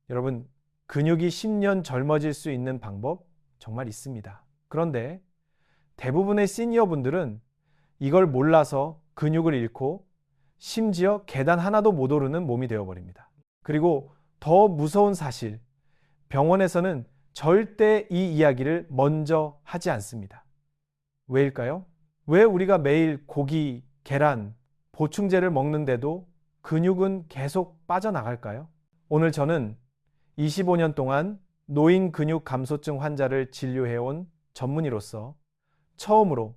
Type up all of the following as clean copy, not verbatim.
여러분, 근육이 10년 젊어질 수 있는 방법 정말 있습니다. 그런데 대부분의 시니어분들은 이걸 몰라서 근육을 잃고 심지어 계단 하나도 못 오르는 몸이 되어버립니다. 그리고 더 무서운 사실, 병원에서는 절대 이 이야기를 먼저 하지 않습니다. 왜일까요? 왜 우리가 매일 고기, 계란, 보충제를 먹는데도 근육은 계속 빠져나갈까요? 오늘 저는 25년 동안 노인 근육 감소증 환자를 진료해온 전문의로서 처음으로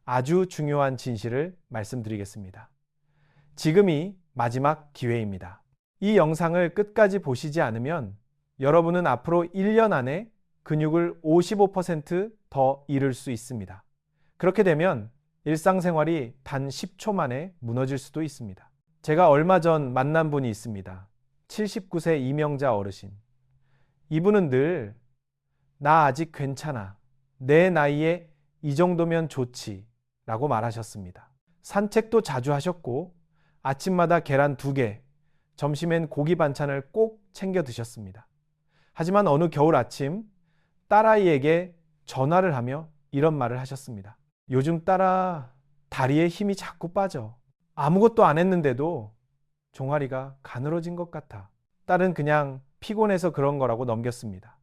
아주 중요한 진실을 말씀드리겠습니다. 지금이 마지막 기회입니다. 이 영상을 끝까지 보시지 않으면 여러분은 앞으로 1년 안에 근육을 55%더 잃을 수 있습니다. 그렇게 되면 일상생활이 단 10초 만에 무너질 수도 있습니다. 제가 얼마 전 만난 분이 있습니다. 79세 이명자 어르신. 이분은 늘 나 아직 괜찮아. 내 나이에 이 정도면 좋지. 라고 말하셨습니다. 산책도 자주 하셨고 아침마다 계란 2개, 점심엔 고기 반찬을 꼭 챙겨 드셨습니다. 하지만 어느 겨울 아침 딸아이에게 전화를 하며 이런 말을 하셨습니다. 요즘 딸아, 다리에 힘이 자꾸 빠져. 아무것도 안 했는데도 종아리가 가늘어진 것 같아. 딸은 그냥 피곤해서 그런 거라고 넘겼습니다.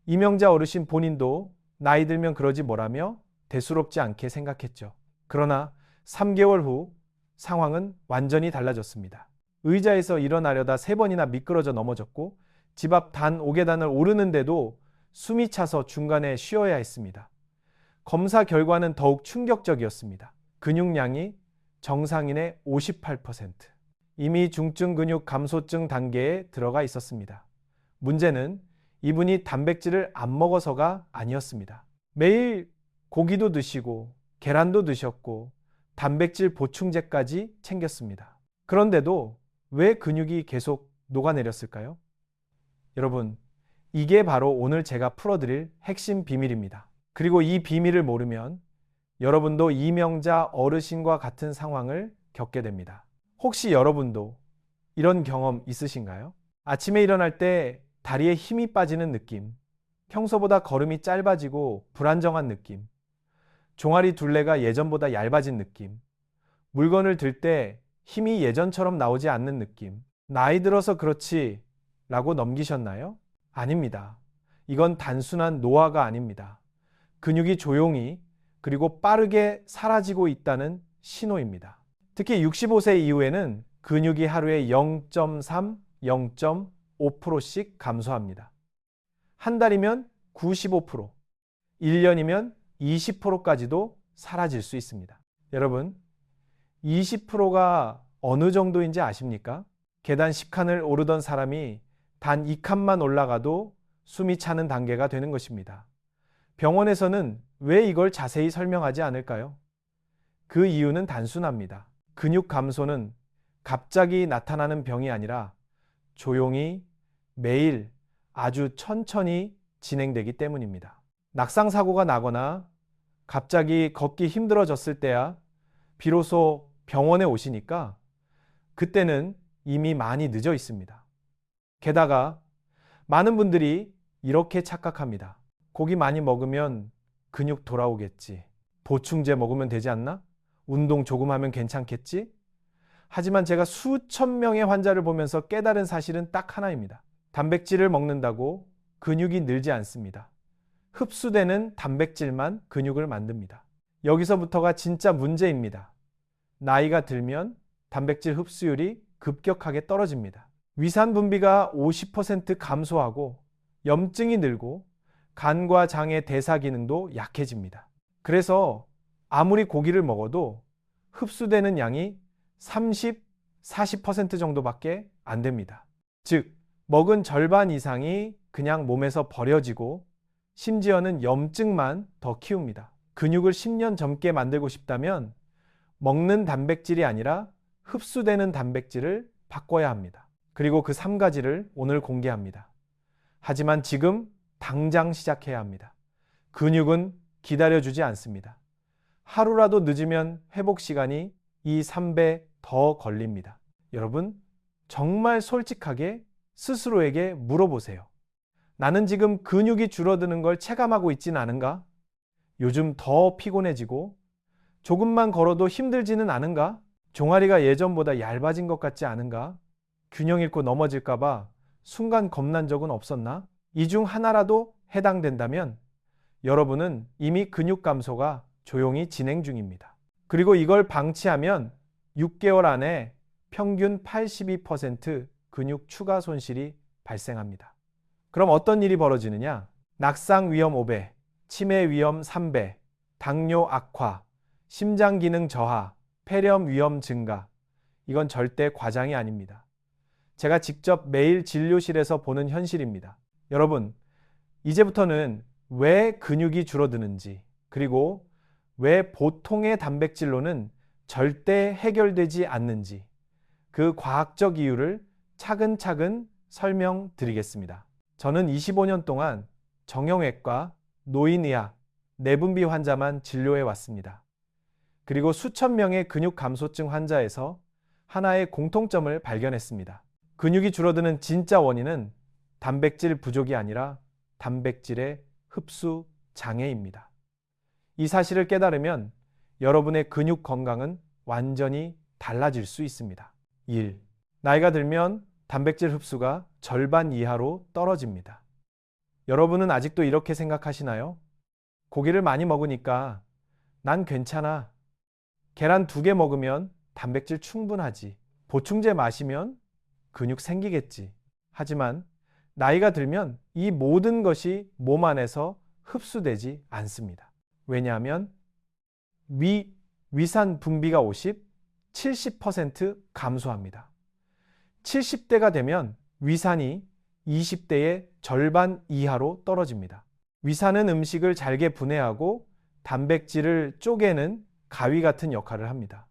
이명자 어르신 본인도 나이 들면 그러지 뭐라며 대수롭지 않게 생각했죠. 그러나 3개월 후 상황은 완전히 달라졌습니다. 의자에서 일어나려다 3번이나 미끄러져 넘어졌고 집 앞 단 5계단을 오르는데도 숨이 차서 중간에 쉬어야 했습니다. 검사 결과는 더욱 충격적이었습니다. 근육량이 정상인의 58%. 이미 중증 근육 감소증 단계에 들어가 있었습니다. 문제는 이분이 단백질을 안 먹어서가 아니었습니다. 매일 고기도 드시고 계란도 드셨고 단백질 보충제까지 챙겼습니다. 그런데도 왜 근육이 계속 녹아내렸을까요? 여러분, 이게 바로 오늘 제가 풀어드릴 핵심 비밀입니다. 그리고 이 비밀을 모르면 여러분도 이명자 어르신과 같은 상황을 겪게 됩니다. 혹시 여러분도 이런 경험 있으신가요? 아침에 일어날 때 다리에 힘이 빠지는 느낌, 평소보다 걸음이 짧아지고 불안정한 느낌, 종아리 둘레가 예전보다 얇아진 느낌, 물건을 들 때 힘이 예전처럼 나오지 않는 느낌, 나이 들어서 그렇지 라고 넘기셨나요? 아닙니다. 이건 단순한 노화가 아닙니다. 근육이 조용히 그리고 빠르게 사라지고 있다는 신호입니다. 특히 65세 이후에는 근육이 하루에 0.3, 0.5%씩 감소합니다. 한 달이면 95%, 1년이면 20%까지도 사라질 수 있습니다. 여러분, 20%가 어느 정도인지 아십니까? 계단 10칸을 오르던 사람이 단 2칸만 올라가도 숨이 차는 단계가 되는 것입니다. 병원에서는 왜 이걸 자세히 설명하지 않을까요? 그 이유는 단순합니다. 근육 감소는 갑자기 나타나는 병이 아니라 조용히 매일 아주 천천히 진행되기 때문입니다. 낙상사고가 나거나 갑자기 걷기 힘들어졌을 때야 비로소 병원에 오시니까 그때는 이미 많이 늦어 있습니다. 게다가 많은 분들이 이렇게 착각합니다. 고기 많이 먹으면 근육 돌아오겠지. 보충제 먹으면 되지 않나? 운동 조금 하면 괜찮겠지? 하지만 제가 수천 명의 환자를 보면서 깨달은 사실은 딱 하나입니다. 단백질을 먹는다고 근육이 늘지 않습니다. 흡수되는 단백질만 근육을 만듭니다. 여기서부터가 진짜 문제입니다. 나이가 들면 단백질 흡수율이 급격하게 떨어집니다. 위산 분비가 50% 감소하고 염증이 늘고 간과 장의 대사 기능도 약해집니다. 그래서 아무리 고기를 먹어도 흡수되는 양이 30, 40% 정도밖에 안 됩니다. 즉, 먹은 절반 이상이 그냥 몸에서 버려지고 심지어는 염증만 더 키웁니다. 근육을 10년 젊게 만들고 싶다면 먹는 단백질이 아니라 흡수되는 단백질을 바꿔야 합니다. 그리고 그 3가지를 오늘 공개합니다. 하지만 지금 당장 시작해야 합니다. 근육은 기다려주지 않습니다. 하루라도 늦으면 회복 시간이 이 3배 더 걸립니다. 여러분, 정말 솔직하게 스스로에게 물어보세요. 나는 지금 근육이 줄어드는 걸 체감하고 있진 않은가? 요즘 더 피곤해지고 조금만 걸어도 힘들지는 않은가? 종아리가 예전보다 얇아진 것 같지 않은가? 균형 잃고 넘어질까봐 순간 겁난 적은 없었나? 이 중 하나라도 해당된다면 여러분은 이미 근육 감소가 조용히 진행 중입니다. 그리고 이걸 방치하면 6개월 안에 평균 82% 근육 추가 손실이 발생합니다. 그럼 어떤 일이 벌어지느냐? 낙상 위험 5배, 치매 위험 3배, 당뇨 악화, 심장 기능 저하, 폐렴 위험 증가. 이건 절대 과장이 아닙니다. 제가 직접 매일 진료실에서 보는 현실입니다. 여러분, 이제부터는 왜 근육이 줄어드는지, 그리고 왜 보통의 단백질로는 절대 해결되지 않는지, 그 과학적 이유를 차근차근 설명드리겠습니다. 저는 25년 동안 정형외과, 노인의학, 내분비 환자만 진료해 왔습니다. 그리고 수천 명의 근육 감소증 환자에서 하나의 공통점을 발견했습니다. 근육이 줄어드는 진짜 원인은 단백질 부족이 아니라 단백질의 흡수 장애입니다. 이 사실을 깨달으면 여러분의 근육 건강은 완전히 달라질 수 있습니다. 1. 나이가 들면 단백질 흡수가 절반 이하로 떨어집니다. 여러분은 아직도 이렇게 생각하시나요? 고기를 많이 먹으니까 난 괜찮아. 계란 2개 먹으면 단백질 충분하지. 보충제 마시면 근육 생기겠지. 하지만 나이가 들면 이 모든 것이 몸 안에서 흡수되지 않습니다. 왜냐하면 위산 분비가 70% 감소합니다. 70대가 되면 위산이 20대의 절반 이하로 떨어집니다. 위산은 음식을 잘게 분해하고 단백질을 쪼개는 가위 같은 역할을 합니다.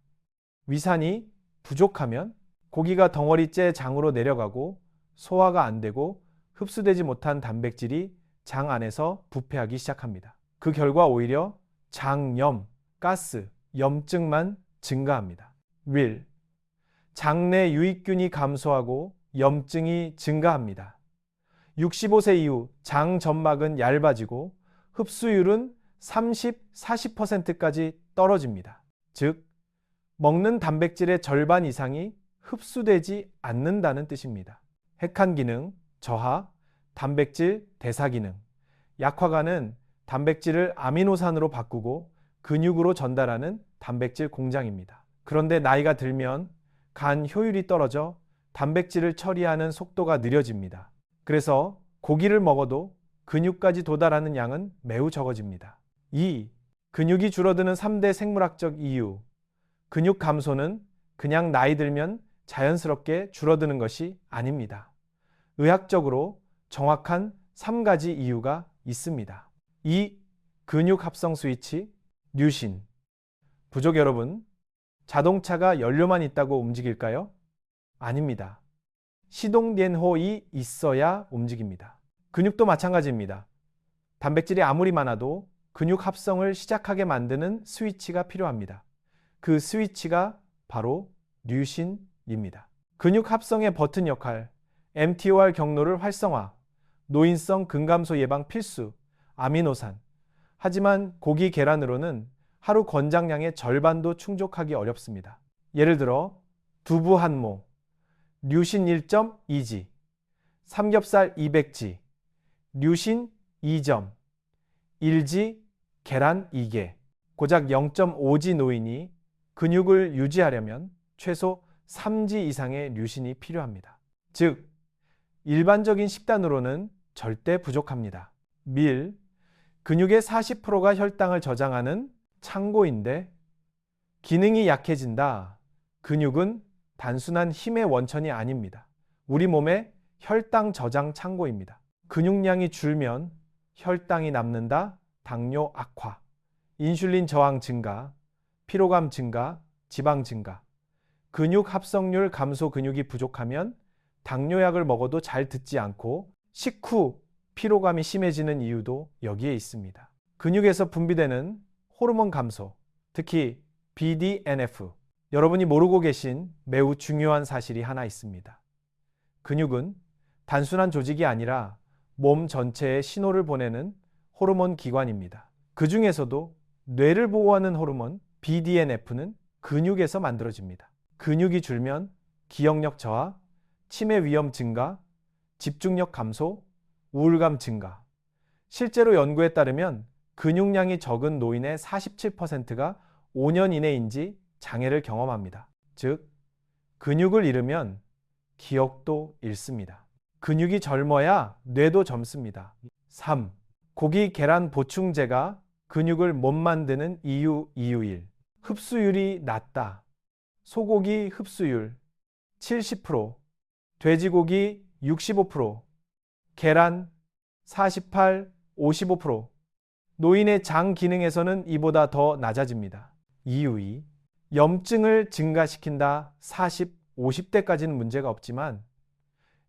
위산이 부족하면 고기가 덩어리째 장으로 내려가고 소화가 안 되고 흡수되지 못한 단백질이 장 안에서 부패하기 시작합니다. 그 결과 오히려 장염, 가스, 염증만 증가합니다. 장내 유익균이 감소하고 염증이 증가합니다. 65세 이후 장 점막은 얇아지고 흡수율은 30-40%까지 떨어집니다. 즉, 먹는 단백질의 절반 이상이 흡수되지 않는다는 뜻입니다. 핵한 기능, 저하, 단백질 대사 기능. 약화가는 단백질을 아미노산으로 바꾸고 근육으로 전달하는 단백질 공장입니다. 그런데 나이가 들면 간 효율이 떨어져 단백질을 처리하는 속도가 느려집니다. 그래서 고기를 먹어도 근육까지 도달하는 양은 매우 적어집니다. 2. 근육이 줄어드는 3대 생물학적 이유. 근육 감소는 그냥 나이 들면 자연스럽게 줄어드는 것이 아닙니다. 의학적으로 정확한 3가지 이유가 있습니다. 2. 근육 합성 스위치, 류신. 부족 여러분, 자동차가 연료만 있다고 움직일까요? 아닙니다. 시동된호이 있어야 움직입니다. 근육도 마찬가지입니다. 단백질이 아무리 많아도 근육 합성을 시작하게 만드는 스위치가 필요합니다. 그 스위치가 바로 류신입니다. 근육 합성의 버튼 역할, mTOR 경로를 활성화, 노인성 근감소 예방 필수, 아미노산. 하지만 고기 계란으로는 하루 권장량의 절반도 충족하기 어렵습니다. 예를 들어 두부 한 모, 류신 1.2g, 삼겹살 200g, 류신 2점, 1g, 계란 2개, 고작 0.5g 노인이 근육을 유지하려면 최소 3g 이상의 류신이 필요합니다. 즉, 일반적인 식단으로는 절대 부족합니다. 밀, 근육의 40%가 혈당을 저장하는 창고인데 기능이 약해진다. 근육은 단순한 힘의 원천이 아닙니다. 우리 몸의 혈당 저장 창고입니다. 근육량이 줄면 혈당이 남는다. 당뇨 악화, 인슐린 저항 증가, 피로감 증가, 지방 증가. 근육 합성률 감소 근육이 부족하면 당뇨약을 먹어도 잘 듣지 않고 식후 피로감이 심해지는 이유도 여기에 있습니다. 근육에서 분비되는 호르몬 감소, 특히 BDNF. 여러분이 모르고 계신 매우 중요한 사실이 하나 있습니다. 근육은 단순한 조직이 아니라 몸 전체에 신호를 보내는 호르몬 기관입니다. 그 중에서도 뇌를 보호하는 호르몬 BDNF는 근육에서 만들어집니다. 근육이 줄면 기억력 저하, 치매 위험 증가, 집중력 감소, 우울감 증가. 실제로 연구에 따르면 근육량이 적은 노인의 47%가 5년 이내인지 장애를 경험합니다. 즉, 근육을 잃으면 기억도 잃습니다. 근육이 젊어야 뇌도 젊습니다. 3. 고기, 계란 보충제가 근육을 못 만드는 이유 1. 흡수율이 낮다. 소고기 흡수율 70%, 돼지고기 65%, 계란 48, 55%. 노인의 장 기능에서는 이보다 더 낮아집니다. 이유 2. 염증을 증가시킨다. 40, 50대까지는 문제가 없지만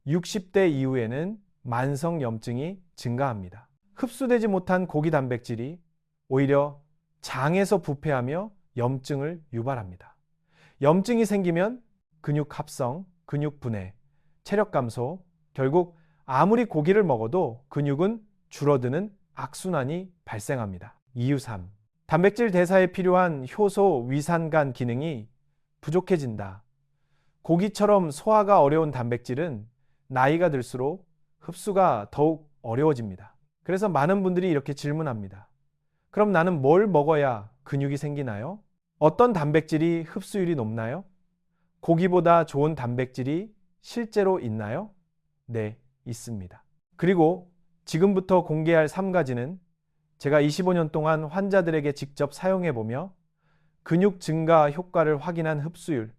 60대 이후에는 만성 염증이 증가합니다. 흡수되지 못한 고기 단백질이 오히려 장에서 부패하며 염증을 유발합니다. 염증이 생기면 근육 합성, 근육 분해, 체력 감소, 결국 아무리 고기를 먹어도 근육은 줄어드는 악순환이 발생합니다. 이유 3. 단백질 대사에 필요한 효소, 위산간 기능이 부족해진다. 고기처럼 소화가 어려운 단백질은 나이가 들수록 흡수가 더욱 어려워집니다. 그래서 많은 분들이 이렇게 질문합니다. 그럼 나는 뭘 먹어야 근육이 생기나요? 어떤 단백질이 흡수율이 높나요? 고기보다 좋은 단백질이 실제로 있나요? 네, 있습니다. 그리고 지금부터 공개할 3가지는 제가 25년 동안 환자들에게 직접 사용해보며 근육 증가 효과를 확인한 흡수율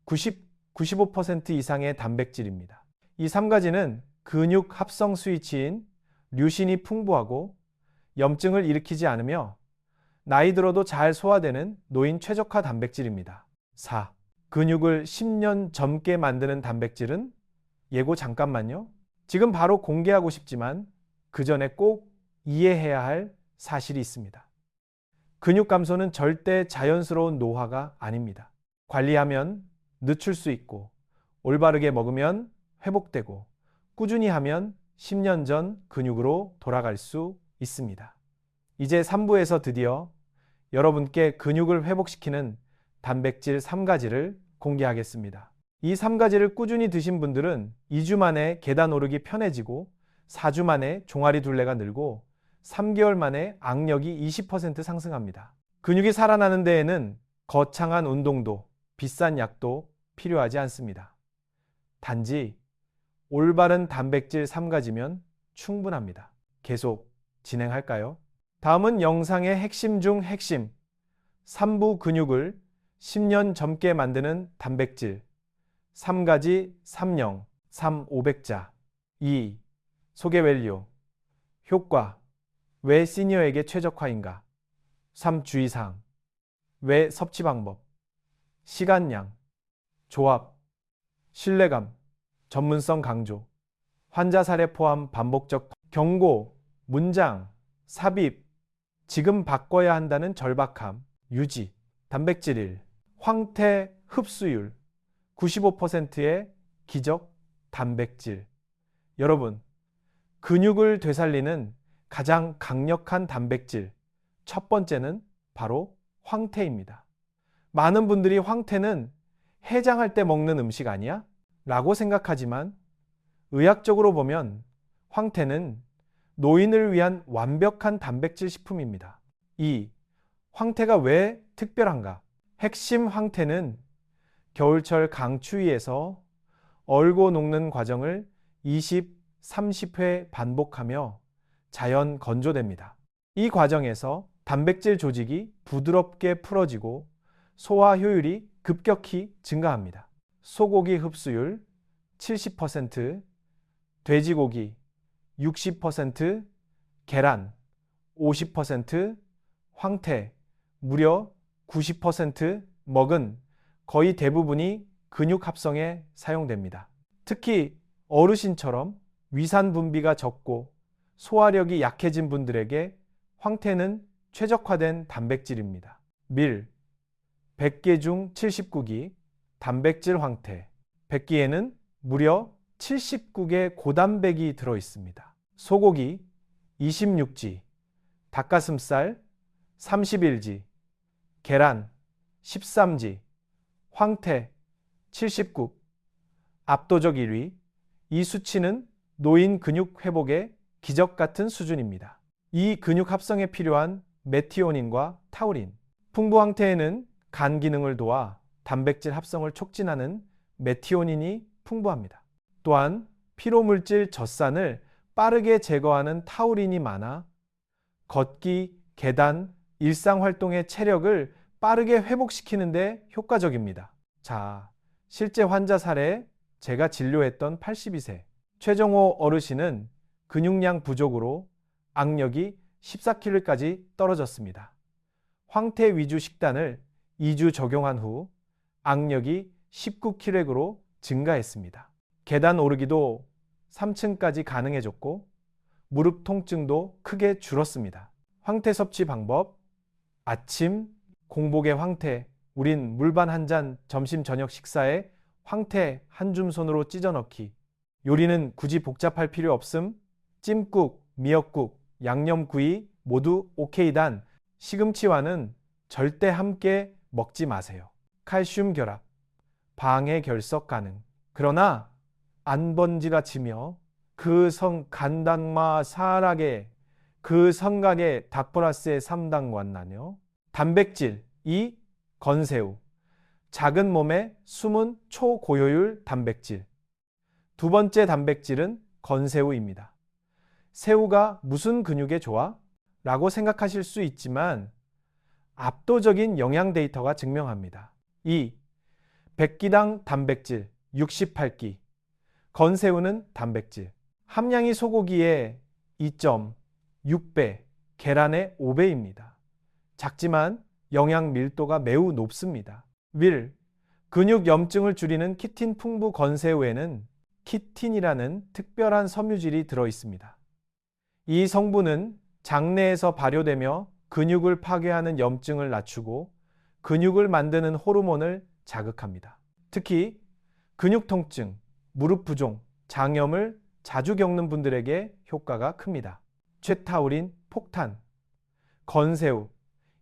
95% 이상의 단백질입니다. 이 3가지는 근육 합성 스위치인 류신이 풍부하고 염증을 일으키지 않으며 나이 들어도 잘 소화되는 노인 최적화 단백질입니다. 4. 근육을 10년 젊게 만드는 단백질은? 예고 잠깐만요. 지금 바로 공개하고 싶지만 그 전에 꼭 이해해야 할 사실이 있습니다. 근육 감소는 절대 자연스러운 노화가 아닙니다. 관리하면 늦출 수 있고 올바르게 먹으면 회복되고 꾸준히 하면 10년 전 근육으로 돌아갈 수 있습니다. 이제 3부에서 드디어 여러분께 근육을 회복시키는 단백질 3가지를 공개하겠습니다. 이 3가지를 꾸준히 드신 분들은 2주 만에 계단 오르기 편해지고 4주 만에 종아리 둘레가 늘고 3개월 만에 악력이 20% 상승합니다. 근육이 살아나는 데에는 거창한 운동도 비싼 약도 필요하지 않습니다. 단지 올바른 단백질 3가지면 충분합니다. 계속 진행할까요? 다음은 영상의 핵심 중 핵심 3부 근육을 10년 젊게 만드는 단백질 3가지 30, 3500자 2. 소개 밸류 효과 왜 시니어에게 최적화인가 3. 주의사항 왜 섭취 방법 시간량 조합 신뢰감 전문성 강조 환자 사례 포함 반복적 경고 문장 삽입 지금 바꿔야 한다는 절박함 유지 단백질 1 황태 흡수율 95%의 기적 단백질 여러분 근육을 되살리는 가장 강력한 단백질 첫 번째는 바로 황태입니다. 많은 분들이 황태는 해장할 때 먹는 음식 아니야? 라고 생각하지만 의학적으로 보면 황태는 노인을 위한 완벽한 단백질 식품입니다. 2. 황태가 왜 특별한가? 핵심 황태는 겨울철 강추위에서 얼고 녹는 과정을 20, 30회 반복하며 자연 건조됩니다. 이 과정에서 단백질 조직이 부드럽게 풀어지고 소화 효율이 급격히 증가합니다. 소고기 흡수율 70%, 돼지고기 60%, 계란 50%, 황태 무려 90% 먹은 거의 대부분이 근육 합성에 사용됩니다. 특히 어르신처럼 위산 분비가 적고 소화력이 약해진 분들에게 황태는 최적화된 단백질입니다. 밀 100개 중 79기 단백질 황태 100기에는 무려 70국의 고단백이 들어 있습니다. 소고기 26지, 닭가슴살 31지, 계란 13지, 황태 70국, 압도적 1위. 이 수치는 노인 근육 회복의 기적 같은 수준입니다. 이 근육 합성에 필요한 메티오닌과 타우린, 풍부 황태에는 간 기능을 도와 단백질 합성을 촉진하는 메티오닌이 풍부합니다. 또한 피로물질 젖산을 빠르게 제거하는 타우린이 많아 걷기, 계단, 일상활동의 체력을 빠르게 회복시키는 데 효과적입니다. 자, 실제 환자 사례 제가 진료했던 82세 최정호 어르신은 근육량 부족으로 악력이 14kg까지 떨어졌습니다. 황태 위주 식단을 2주 적용한 후 악력이 19kg로 증가했습니다. 계단 오르기도 3층까지 가능해졌고 무릎 통증도 크게 줄었습니다. 황태 섭취 방법: 아침 공복에 황태, 우린 물반 한 잔, 점심 저녁 식사에 황태 한 줌 손으로 찢어 넣기. 요리는 굳이 복잡할 필요 없음. 찜국, 미역국, 양념구이 모두 오케이. 단 시금치와는 절대 함께 먹지 마세요. 칼슘 결합, 방해 결석 가능. 그러나 안 번지라치며 그 성 간당마 사락에 그 성각에 닭보라스의 3당관 나녀. 단백질 2. 건새우, 작은 몸에 숨은 초고효율 단백질. 두 번째 단백질은 건새우입니다. 새우가 무슨 근육에 좋아? 라고 생각하실 수 있지만 압도적인 영양 데이터가 증명합니다. 2. 100끼당 단백질 68끼. 건새우는 단백질 함량이 소고기의 2.6배, 계란의 5배입니다. 작지만 영양 밀도가 매우 높습니다. 밀, 근육 염증을 줄이는 키틴 풍부 건새우에는 키틴이라는 특별한 섬유질이 들어 있습니다. 이 성분은 장내에서 발효되며 근육을 파괴하는 염증을 낮추고 근육을 만드는 호르몬을 자극합니다. 특히 근육 통증, 무릎 부종, 장염을 자주 겪는 분들에게 효과가 큽니다. 최타우린 폭탄, 건새우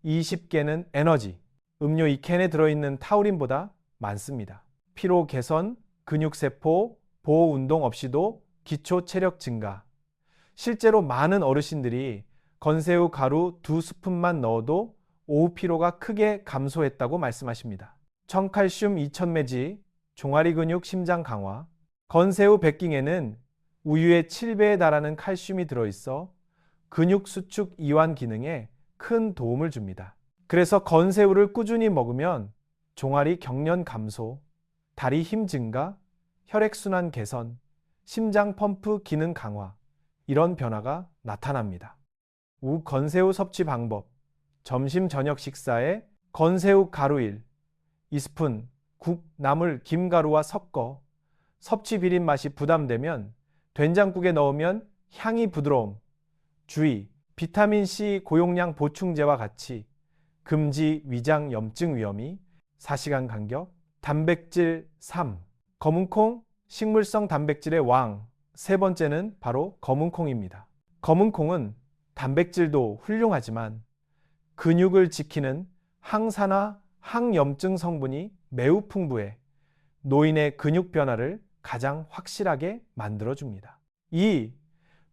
20개는 에너지, 음료 2캔에 들어있는 타우린보다 많습니다. 피로 개선, 근육세포, 보호 운동 없이도 기초 체력 증가. 실제로 많은 어르신들이 건새우 가루 2스푼만 넣어도 오후 피로가 크게 감소했다고 말씀하십니다. 청칼슘 2000매지, 종아리 근육 심장 강화. 건새우 백깅에는 우유의 7배에 달하는 칼슘이 들어있어 근육 수축 이완 기능에 큰 도움을 줍니다. 그래서 건새우를 꾸준히 먹으면 종아리 경련 감소, 다리 힘 증가, 혈액순환 개선, 심장 펌프 기능 강화, 이런 변화가 나타납니다. 건새우 섭취 방법: 점심 저녁 식사에 건새우 가루 1, 2스푼, 국, 나물, 김가루와 섞어 섭취 비린 맛이 부담되면 된장국에 넣으면 향이 부드러움. 주의: 비타민C 고용량 보충제와 같이 금지 위장 염증 위험이. 4시간 간격. 단백질 3. 검은콩, 식물성 단백질의 왕. 세 번째는 바로 검은콩입니다. 검은콩은 단백질도 훌륭하지만 근육을 지키는 항산화, 항염증 성분이 매우 풍부해 노인의 근육 변화를 가장 확실하게 만들어줍니다. 2.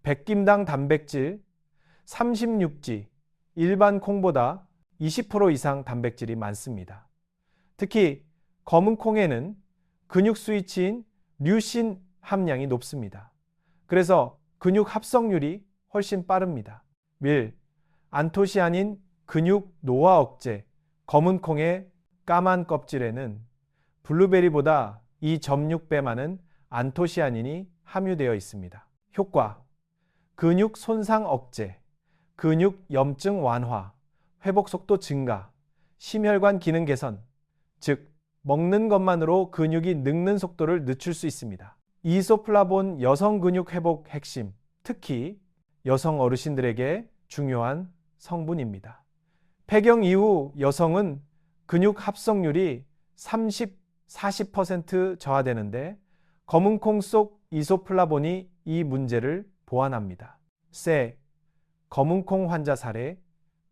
100김당 단백질 36지, 일반 콩보다 20% 이상 단백질이 많습니다. 특히 검은 콩에는 근육 스위치인 류신 함량이 높습니다. 그래서 근육 합성률이 훨씬 빠릅니다. 밀, 안토시아닌 근육 노화 억제. 검은 콩의 까만 껍질에는 블루베리보다 2.6배 많은 안토시아닌이 함유되어 있습니다. 효과: 근육 손상 억제, 근육 염증 완화, 회복 속도 증가, 심혈관 기능 개선, 즉 먹는 것만으로 근육이 늙는 속도를 늦출 수 있습니다. 이소플라본 여성 근육 회복 핵심, 특히 여성 어르신들에게 중요한 성분입니다. 폐경 이후 여성은 근육 합성률이 30, 40% 저하되는데 검은콩 속 이소플라본이 이 문제를 보완합니다. 세, 검은콩 환자 사례.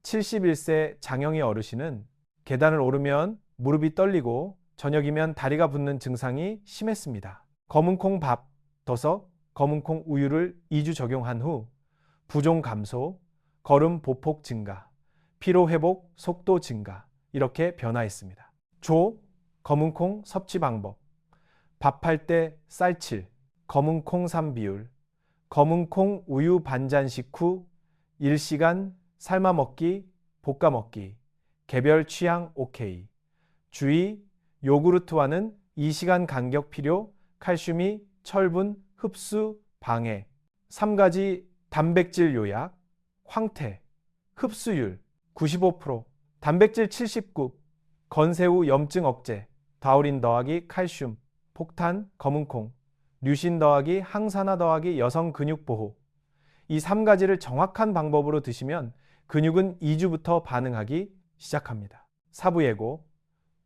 71세 장영희 어르신은 계단을 오르면 무릎이 떨리고 저녁이면 다리가 붓는 증상이 심했습니다. 검은콩 밥, 더석, 검은콩 우유를 2주 적용한 후 부종 감소, 걸음 보폭 증가, 피로 회복 속도 증가, 이렇게 변화했습니다. 조, 검은콩 섭취 방법. 밥할 때 쌀칠, 검은콩3 비율, 검은콩 우유 반잔식 후 1시간 삶아 먹기, 볶아 먹기, 개별 취향 오케이. 주의, 요구르트와는 2시간 간격 필요, 칼슘이 철분 흡수 방해. 3가지 단백질 요약. 황태, 흡수율 95%, 단백질 79, 건새우 염증 억제, 다우린 더하기 칼슘, 폭탄 검은콩, 류신 더하기 항산화 더하기 여성 근육 보호. 이 3가지를 정확한 방법으로 드시면 근육은 2주부터 반응하기 시작합니다. 사부 예고,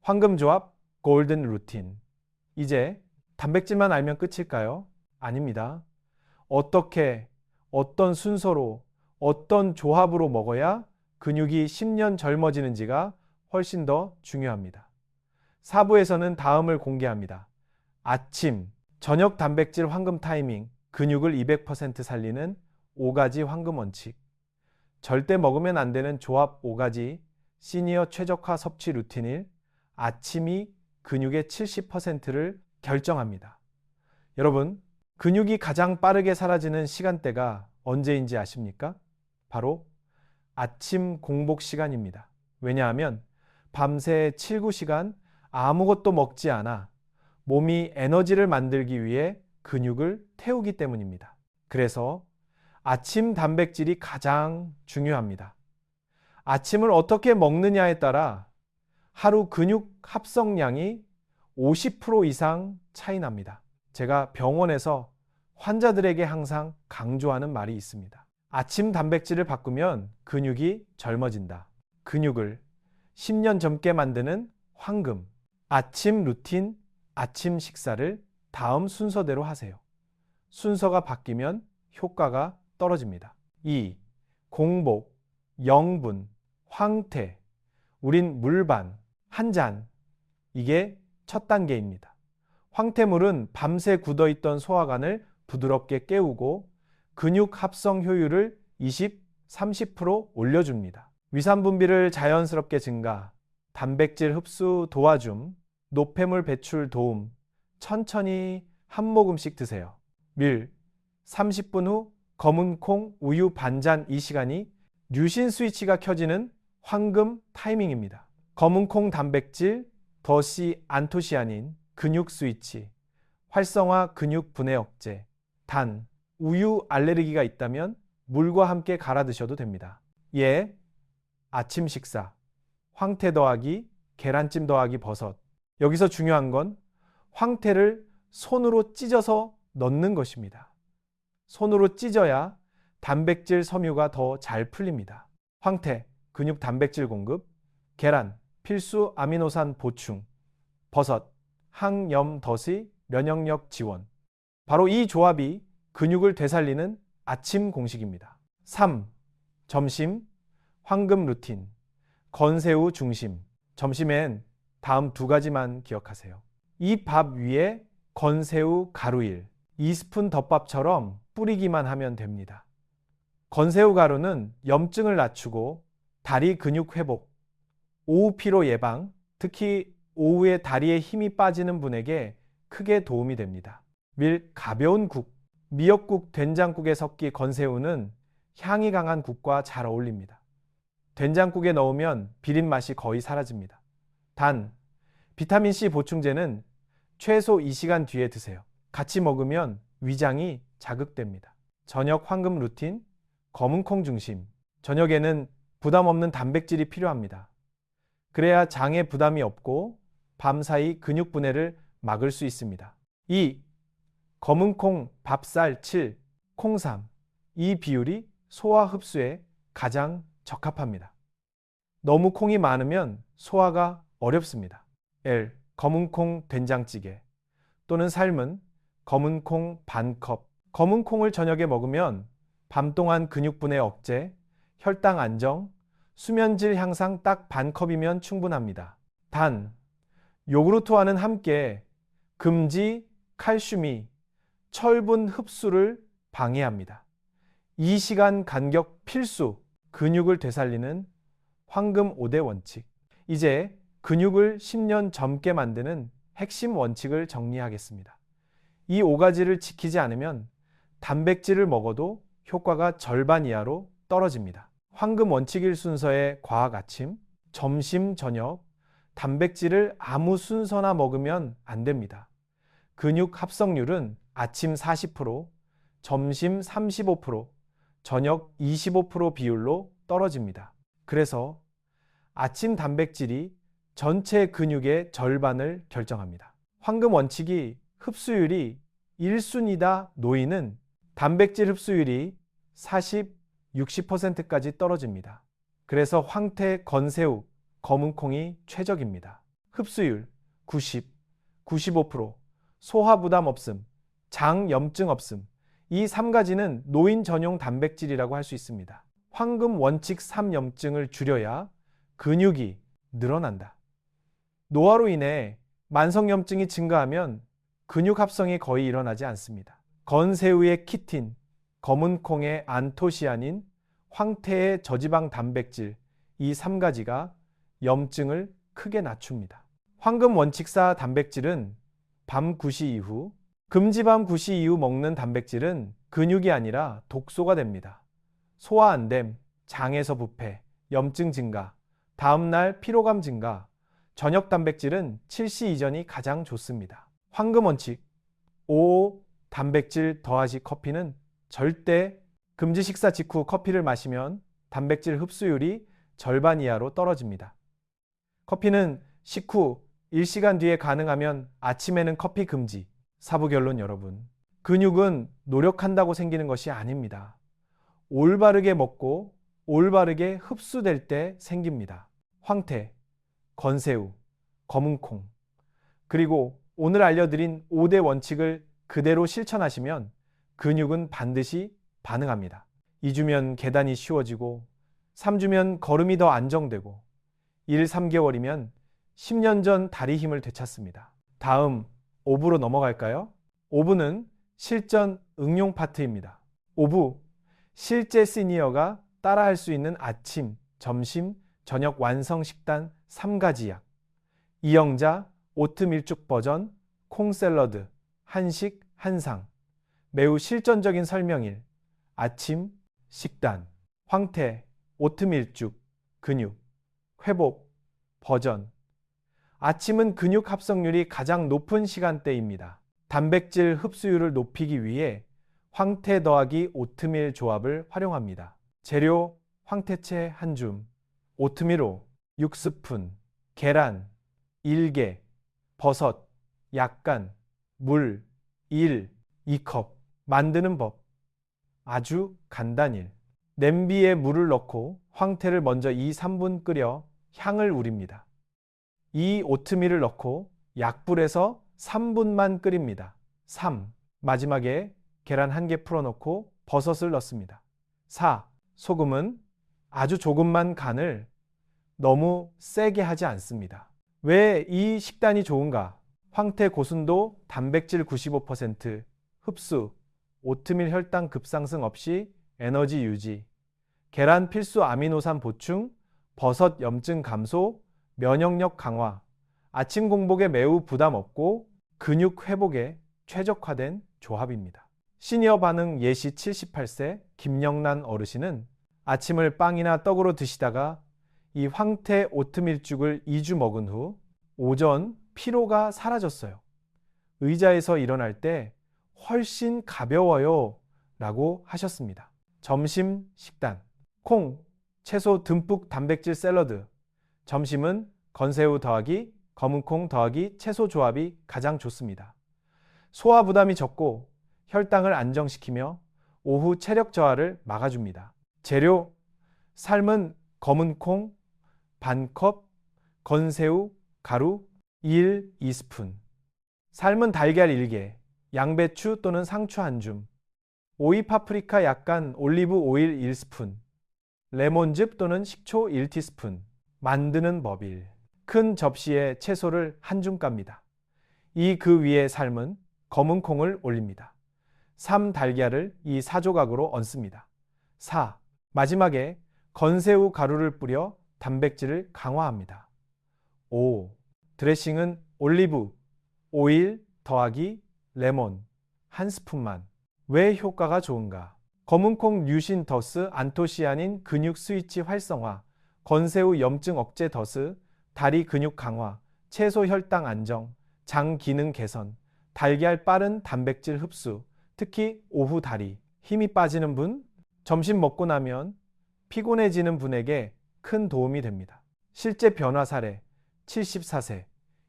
황금조합 골든 루틴. 이제 단백질만 알면 끝일까요? 아닙니다. 어떻게, 어떤 순서로, 어떤 조합으로 먹어야 근육이 10년 젊어지는지가 훨씬 더 중요합니다. 사부에서는 다음을 공개합니다. 아침, 저녁 단백질 황금 타이밍, 근육을 200% 살리는 5가지 황금 원칙. 절대 먹으면 안 되는 조합 5가지 시니어 최적화 섭취 루틴 1. 아침이 근육의 70%를 결정합니다. 여러분, 근육이 가장 빠르게 사라지는 시간대가 언제인지 아십니까? 바로 아침 공복 시간입니다. 왜냐하면 밤새 7-9시간 아무것도 먹지 않아 몸이 에너지를 만들기 위해 근육을 태우기 때문입니다. 그래서 아침 단백질이 가장 중요합니다. 아침을 어떻게 먹느냐에 따라 하루 근육 합성량이 50% 이상 차이 납니다. 제가 병원에서 환자들에게 항상 강조하는 말이 있습니다. 아침 단백질을 바꾸면 근육이 젊어진다. 근육을 10년 젊게 만드는 황금. 아침 루틴, 아침 식사를 다음 순서대로 하세요. 순서가 바뀌면 효과가 떨어집니다. 2. 공복, 영분, 황태. 우린 물반, 한 잔. 이게 첫 단계입니다. 황태물은 밤새 굳어있던 소화관을 부드럽게 깨우고 근육 합성 효율을 20-30% 올려줍니다. 위산 분비를 자연스럽게 증가, 단백질 흡수 도와줌, 노폐물 배출 도움, 천천히 한 모금씩 드세요. 밀, 30분 후 검은콩 우유 반잔. 이 시간이 류신 스위치가 켜지는 황금 타이밍입니다. 검은콩 단백질, 더시 안토시아닌, 근육 스위치, 활성화 근육 분해 억제, 단, 우유 알레르기가 있다면 물과 함께 갈아 드셔도 됩니다. 예, 아침 식사, 황태 더하기 계란찜 더하기 버섯. 여기서 중요한 건 황태를 손으로 찢어서 넣는 것입니다. 손으로 찢어야 단백질 섬유가 더 잘 풀립니다. 황태, 근육 단백질 공급, 계란, 필수 아미노산 보충, 버섯, 항염 덫의 면역력 지원. 바로 이 조합이 근육을 되살리는 아침 공식입니다. 3. 점심, 황금 루틴, 건새우 중심. 점심엔 다음 2가지만 기억하세요. 이 밥 위에 건새우 가루일, 2스푼 덮밥처럼 뿌리기만 하면 됩니다. 건새우 가루는 염증을 낮추고 다리 근육 회복, 오후 피로 예방, 특히 오후에 다리에 힘이 빠지는 분에게 크게 도움이 됩니다. 밀 가벼운 국, 미역국, 된장국에 섞기. 건새우는 향이 강한 국과 잘 어울립니다. 된장국에 넣으면 비린 맛이 거의 사라집니다. 단, 비타민C 보충제는 최소 2시간 뒤에 드세요. 같이 먹으면 위장이 자극됩니다. 저녁 황금 루틴, 검은콩 중심. 저녁에는 부담 없는 단백질이 필요합니다. 그래야 장에 부담이 없고 밤사이 근육 분해를 막을 수 있습니다. 2. 검은콩 밥쌀 7, 콩 3. 이 비율이 소화 흡수에 가장 적합합니다. 너무 콩이 많으면 소화가 어렵습니다. L. 검은콩 된장찌개 또는 삶은 검은 콩 반컵. 검은 콩을 저녁에 먹으면 밤 동안 근육분해 억제, 혈당 안정, 수면질 향상 딱 반컵이면 충분합니다. 단, 요구르트와는 함께 금지 칼슘이 철분 흡수를 방해합니다. 2시간 간격 필수 근육을 되살리는 황금 5대 원칙. 이제 근육을 10년 젊게 만드는 핵심 원칙을 정리하겠습니다. 이 5가지를 지키지 않으면 단백질을 먹어도 효과가 절반 이하로 떨어집니다. 황금 원칙일 순서의 과학 아침, 점심, 저녁, 단백질을 아무 순서나 먹으면 안 됩니다. 근육 합성률은 아침 40%, 점심 35%, 저녁 25% 비율로 떨어집니다. 그래서 아침 단백질이 전체 근육의 절반을 결정합니다. 황금 원칙이 흡수율이 1순위다 놓이는 단백질 흡수율이 40, 60%까지 떨어집니다. 그래서 황태, 건새우, 검은콩이 최적입니다. 흡수율 90, 95%, 소화 부담 없음, 장 염증 없음. 이 3가지는 노인 전용 단백질이라고 할 수 있습니다. 황금 원칙 3염증을 줄여야 근육이 늘어난다. 노화로 인해 만성염증이 증가하면 근육 합성이 거의 일어나지 않습니다. 건새우의 키틴, 검은콩의 안토시아닌, 황태의 저지방 단백질, 이 3가지가 염증을 크게 낮춥니다. 황금 원칙사 단백질은 밤 9시 이후, 금지밤 9시 이후 먹는 단백질은 근육이 아니라 독소가 됩니다. 소화 안됨, 장에서 부패, 염증 증가, 다음날 피로감 증가, 저녁 단백질은 7시 이전이 가장 좋습니다. 황금 원칙 5. 단백질 더하기 커피는 절대 금지 식사 직후 커피를 마시면 단백질 흡수율이 절반 이하로 떨어집니다. 커피는 식후 1시간 뒤에 가능하면 아침에는 커피 금지. 사부 결론 여러분. 근육은 노력한다고 생기는 것이 아닙니다. 올바르게 먹고 올바르게 흡수될 때 생깁니다. 황태, 건새우, 검은콩, 그리고 오늘 알려드린 5대 원칙을 그대로 실천하시면 근육은 반드시 반응합니다. 2주면 계단이 쉬워지고 3주면 걸음이 더 안정되고 1, 3개월이면 10년 전 다리 힘을 되찾습니다. 다음 5부로 넘어갈까요? 5부는 실전 응용 파트입니다. 5부 실제 시니어가 따라할 수 있는 아침, 점심, 저녁 완성 식단 3가지 약. 이영자 오트밀죽 버전 콩 샐러드 한식 한상. 매우 실전적인 설명일. 아침 식단 황태 오트밀죽 근육 회복 버전. 아침은 근육 합성률이 가장 높은 시간대입니다. 단백질 흡수율을 높이기 위해 황태 더하기 오트밀 조합을 활용합니다. 재료 황태채 1줌, 오트밀 6스푼, 계란 1개, 버섯 약간, 물 2컵. 만드는 법 아주 간단일. 냄비에 물을 넣고 황태를 먼저 2, 3분 끓여 향을 우립니다. 이 오트밀을 넣고 약불에서 3분만 끓입니다. 3. 마지막에 계란 1개 풀어넣고 버섯을 넣습니다. 4. 소금은 아주 조금만 간을 너무 세게 하지 않습니다. 왜 이 식단이 좋은가? 황태 고순도 단백질 95%, 흡수, 오트밀 혈당 급상승 없이 에너지 유지, 계란 필수 아미노산 보충, 버섯 염증 감소, 면역력 강화, 아침 공복에 매우 부담 없고 근육 회복에 최적화된 조합입니다. 시니어 반응 예시 78세 김영란 어르신은 아침을 빵이나 떡으로 드시다가 이 황태 오트밀죽을 2주 먹은 후 오전 피로가 사라졌어요. 의자에서 일어날 때 훨씬 가벼워요 라고 하셨습니다. 점심 식단 콩, 채소 듬뿍 단백질 샐러드. 점심은 건새우 더하기 검은콩 더하기 채소 조합이 가장 좋습니다. 소화 부담이 적고 혈당을 안정시키며 오후 체력 저하를 막아줍니다. 재료 삶은 검은콩 반컵, 건새우 가루 2스푼, 삶은 달걀 1개, 양배추 또는 상추 한 줌, 오이 파프리카 약간 올리브 오일 1스푼, 레몬즙 또는 식초 1티스푼. 만드는 법일. 큰 접시에 채소를 한 줌 깝니다. 그 위에 삶은 검은 콩을 올립니다. 3. 달걀을 이 4조각으로 얹습니다. 4. 마지막에 건새우 가루를 뿌려 단백질을 강화합니다. 5. 드레싱은 올리브 오일 더하기 레몬 한 스푼만. 왜 효과가 좋은가? 검은콩 류신 더스 안토시아닌 근육 스위치 활성화, 건새우 염증 억제 더스, 다리 근육 강화, 채소 혈당 안정, 장 기능 개선, 달걀 빠른 단백질 흡수, 특히 오후 다리, 힘이 빠지는 분, 점심 먹고 나면 피곤해지는 분에게 큰 도움이 됩니다. 실제 변화 사례, 74세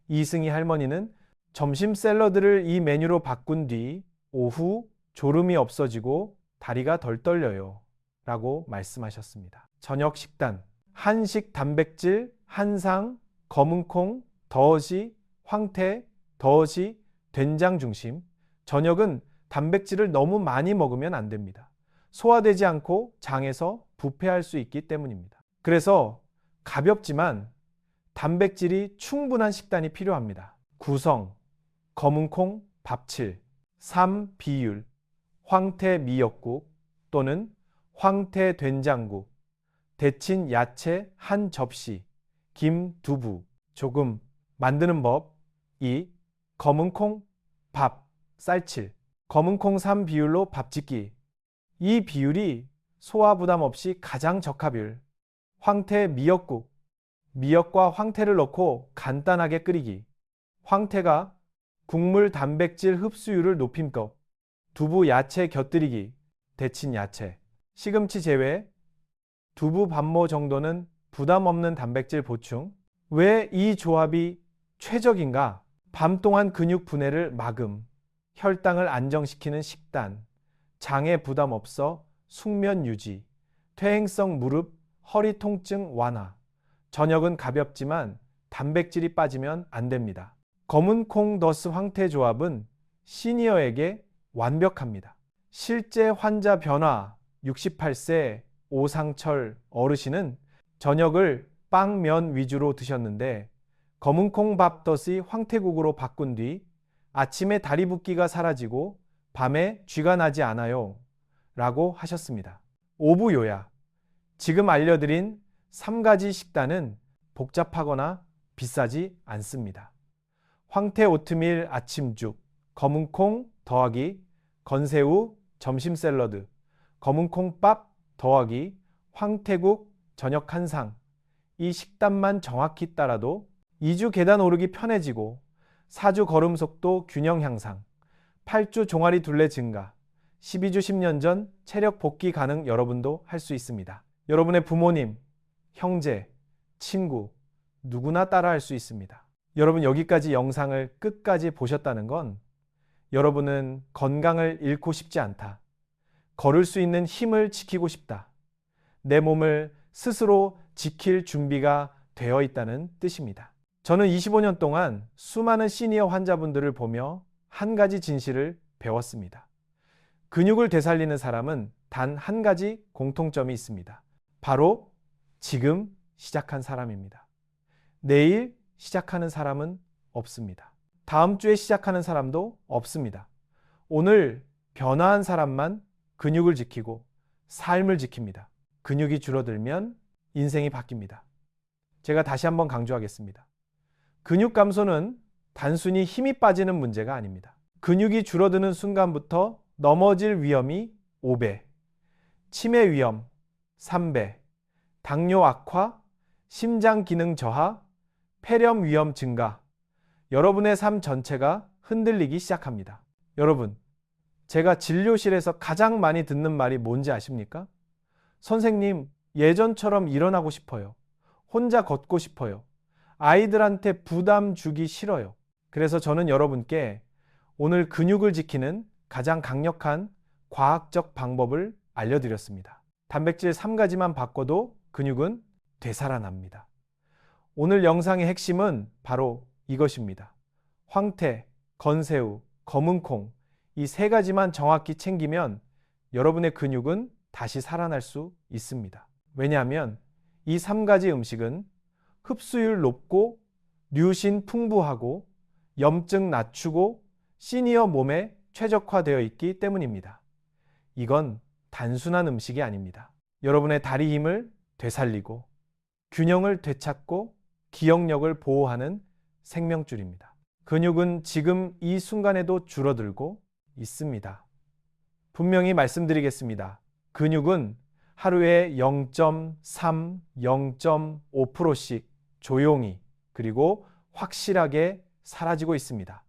이승희 할머니는 점심 샐러드를 이 메뉴로 바꾼 뒤 오후 졸음이 없어지고 다리가 덜 떨려요 라고 말씀하셨습니다. 저녁 식단, 한식 단백질, 한상, 검은콩, 더어지, 황태, 더어지, 된장 중심. 저녁은 단백질을 너무 많이 먹으면 안 됩니다. 소화되지 않고 장에서 부패할 수 있기 때문입니다. 그래서 가볍지만 단백질이 충분한 식단이 필요합니다. 구성, 검은콩 밥칠, 3. 비율, 황태 미역국 또는 황태 된장국, 데친 야채 한 접시, 김 두부, 조금. 만드는 법 2. 검은콩 밥 쌀칠, 검은콩 3 비율로 밥 짓기. 이 비율이 소화 부담 없이 가장 적합율. 황태 미역국, 미역과 황태를 넣고 간단하게 끓이기. 황태가 국물 단백질 흡수율을 높임 것. 두부 야채 곁들이기, 데친 야채. 시금치 제외, 두부 반모 정도는 부담 없는 단백질 보충. 왜 이 조합이 최적인가? 밤 동안 근육 분해를 막음, 혈당을 안정시키는 식단, 장에 부담 없어 숙면 유지, 퇴행성 무릎, 허리 통증 완화. 저녁은 가볍지만 단백질이 빠지면 안 됩니다. 검은 콩 더스 황태 조합은 시니어에게 완벽합니다. 실제 환자 변화 68세 오상철 어르신은 저녁을 빵, 면 위주로 드셨는데 검은콩 밥 더시 황태국으로 바꾼 뒤 아침에 다리 붓기가 사라지고 밤에 쥐가 나지 않아요 라고 하셨습니다. 오부 요약. 지금 알려드린 3가지 식단은 복잡하거나 비싸지 않습니다. 황태 오트밀 아침죽, 검은콩 더하기 건새우 점심 샐러드, 검은콩밥 더하기 황태국 저녁 한 상. 이 식단만 정확히 따라도 2주 계단 오르기 편해지고 4주 걸음 속도 균형 향상, 8주 종아리 둘레 증가, 12주 10년 전 체력 복귀 가능. 여러분도 할 수 있습니다. 여러분의 부모님, 형제, 친구 누구나 따라할 수 있습니다. 여러분 여기까지 영상을 끝까지 보셨다는 건 여러분은 건강을 잃고 싶지 않다. 걸을 수 있는 힘을 지키고 싶다. 내 몸을 스스로 지킬 준비가 되어 있다는 뜻입니다. 저는 25년 동안 수많은 시니어 환자분들을 보며 한 가지 진실을 배웠습니다. 근육을 되살리는 사람은 단 한 가지 공통점이 있습니다. 바로 지금 시작한 사람입니다. 내일 시작하는 사람은 없습니다. 다음 주에 시작하는 사람도 없습니다. 오늘 변화한 사람만 근육을 지키고 삶을 지킵니다. 근육이 줄어들면 인생이 바뀝니다. 제가 다시 한번 강조하겠습니다. 근육 감소는 단순히 힘이 빠지는 문제가 아닙니다. 근육이 줄어드는 순간부터 넘어질 위험이 5배, 치매 위험 3배, 당뇨 악화, 심장 기능 저하, 폐렴 위험 증가, 여러분의 삶 전체가 흔들리기 시작합니다. 여러분, 제가 진료실에서 가장 많이 듣는 말이 뭔지 아십니까? 선생님, 예전처럼 일어나고 싶어요. 혼자 걷고 싶어요. 아이들한테 부담 주기 싫어요. 그래서 저는 여러분께 오늘 근육을 지키는 가장 강력한 과학적 방법을 알려드렸습니다. 단백질 3가지만 바꿔도 근육은 되살아납니다. 오늘 영상의 핵심은 바로 이것입니다. 황태, 건새우, 검은콩 이 세 가지만 정확히 챙기면 여러분의 근육은 다시 살아날 수 있습니다. 왜냐하면 이 3가지 음식은 흡수율 높고 류신 풍부하고 염증 낮추고 시니어 몸에 최적화되어 있기 때문입니다. 이건 단순한 음식이 아닙니다. 여러분의 다리 힘을 되살리고 균형을 되찾고 기억력을 보호하는 생명줄입니다. 근육은 지금 이 순간에도 줄어들고 있습니다. 분명히 말씀드리겠습니다. 근육은 하루에 0.3, 0.5%씩 조용히 그리고 확실하게 사라지고 있습니다.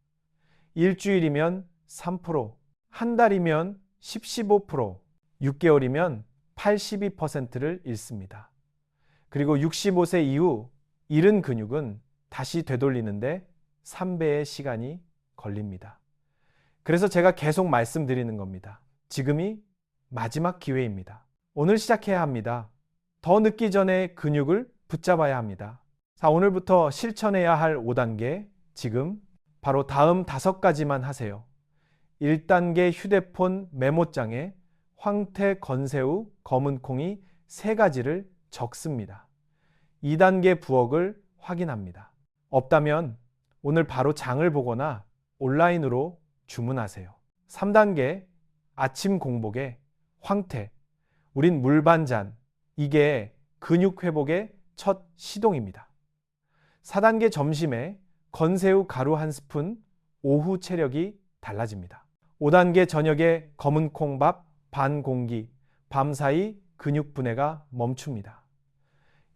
일주일이면 3%, 한 달이면 15%, 6개월이면 82%를 잃습니다. 그리고 65세 이후 잃은 근육은 다시 되돌리는데 3배의 시간이 걸립니다. 그래서 제가 계속 말씀드리는 겁니다. 지금이 마지막 기회입니다. 오늘 시작해야 합니다. 더 늦기 전에 근육을 붙잡아야 합니다. 자, 오늘부터 실천해야 할 5단계, 지금 바로 다음 5가지만 하세요. 1단계 휴대폰 메모장에 황태, 건새우, 검은콩이 3가지를 적습니다. 2단계 부엌을 확인합니다. 없다면 오늘 바로 장을 보거나 온라인으로 주문하세요. 3단계 아침 공복에 황태, 우린 물 반 잔, 이게 근육 회복의 첫 시동입니다. 4단계 점심에 건새우 가루 1스푼, 오후 체력이 달라집니다. 5단계 저녁에 검은콩밥 반 공기, 밤사이 근육 분해가 멈춥니다.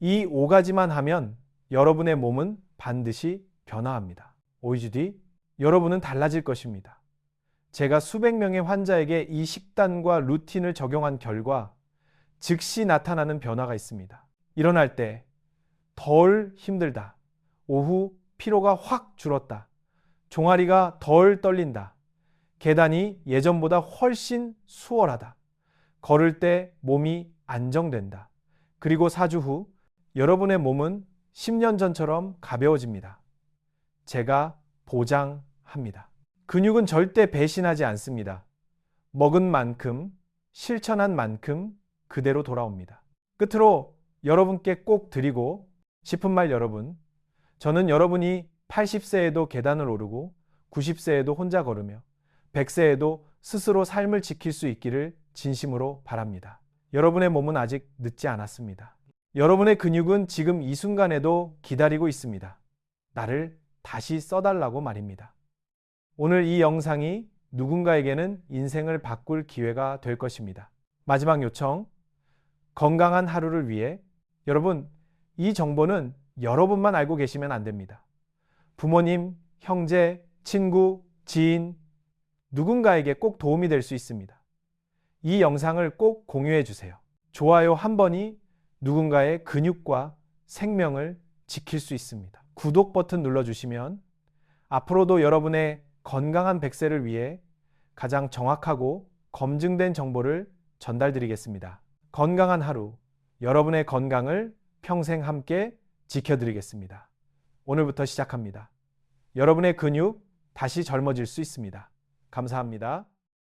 이 5가지만 하면 여러분의 몸은 반드시 변화합니다. 5주 뒤 여러분은 달라질 것입니다. 제가 수백 명의 환자에게 이 식단과 루틴을 적용한 결과 즉시 나타나는 변화가 있습니다. 일어날 때 덜 힘들다. 오후 피로가 확 줄었다. 종아리가 덜 떨린다. 계단이 예전보다 훨씬 수월하다. 걸을 때 몸이 안정된다. 그리고 4주 후 여러분의 몸은 10년 전처럼 가벼워집니다. 제가 보장합니다. 근육은 절대 배신하지 않습니다. 먹은 만큼, 실천한 만큼 그대로 돌아옵니다. 끝으로 여러분께 꼭 드리고 싶은 말 여러분, 저는 여러분이 80세에도 계단을 오르고 90세에도 혼자 걸으며 100세에도 스스로 삶을 지킬 수 있기를 진심으로 바랍니다. 여러분의 몸은 아직 늦지 않았습니다. 여러분의 근육은 지금 이 순간에도 기다리고 있습니다. 나를 다시 써달라고 말입니다. 오늘 이 영상이 누군가에게는 인생을 바꿀 기회가 될 것입니다. 마지막 요청, 건강한 하루를 위해 여러분, 이 정보는 여러분만 알고 계시면 안 됩니다. 부모님, 형제, 친구, 지인, 누군가에게 꼭 도움이 될 수 있습니다. 이 영상을 꼭 공유해 주세요. 좋아요 한 번이 누군가의 근육과 생명을 지킬 수 있습니다. 구독 버튼 눌러주시면 앞으로도 여러분의 건강한 100세를 위해 가장 정확하고 검증된 정보를 전달드리겠습니다. 건강한 하루, 여러분의 건강을 평생 함께 지켜드리겠습니다. 오늘부터 시작합니다. 여러분의 근육 다시 젊어질 수 있습니다. 감사합니다.